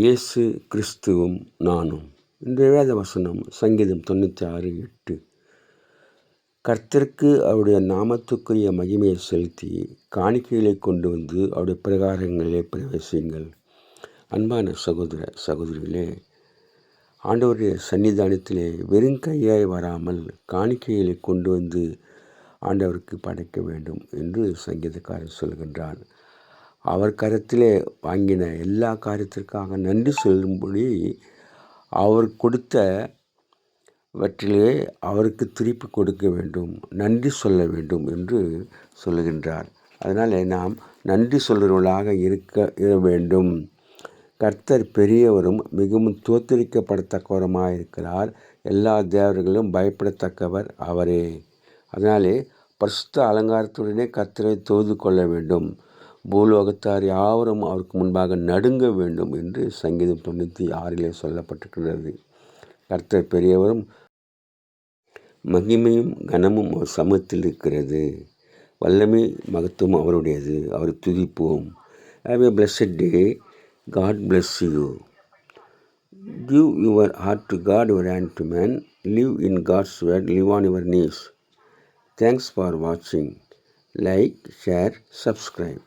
இயேசு கிறிஸ்துவும் நானும். இன்றைய வேத வசனம் சங்கீதம் 96:8. கர்த்தருக்கு அவருடைய நாமத்துக்குரிய மகிமையை செலுத்தி காணிக்கைகளை கொண்டு வந்து அவருடைய பிரகாரங்களிலே பிரவேசியுங்கள். அன்பான சகோதர சகோதரிகளே, ஆண்டவருடைய சன்னிதானத்திலே வெறும் கையாய் வராமல் காணிக்கைகளை கொண்டு வந்து ஆண்டவருக்கு படைக்க வேண்டும் என்று சங்கீதக்காரர் சொல்கின்றார். அவர் கரத்திலே வாங்கின எல்லா காரியத்திற்காக நன்றி சொல்லும்படி அவர் கொடுத்தவற்றிலே அவருக்கு திருப்பி கொடுக்க வேண்டும், நன்றி சொல்ல வேண்டும் என்று சொல்லுகின்றார். அதனால் நாம் நன்றி சொல்கிறவர்களாக இருக்க வேண்டும். கர்த்தர் பெரியவரும் மிகவும் தோத்தரிக்கப்படத்தக்கவருமாக இருக்கிறார். எல்லா தேவர்களும் பயப்படத்தக்கவர் அவரே. அதனாலே பரிசுத்த அலங்காரத்துடனே கர்த்தரை தொழுது கொள்ள வேண்டும். பூலோகத்தார் யாவரும் அவருக்கு முன்பாக நடுங்க வேண்டும் என்று சங்கீதம் 96 சொல்லப்பட்டிருக்கிறது. கர்த்தர் பெரியவரும் மகிமையும் கனமும் அவர் சமூகத்தில் இருக்கிறது. வல்லமை மகத்துவம் அவருடையது. அவரை துதிப்போம். Have a blessed day. God bless you. Give your heart to God, your hand to man. Live in God's word. Live on your knees. Thanks for watching. Like, share, subscribe.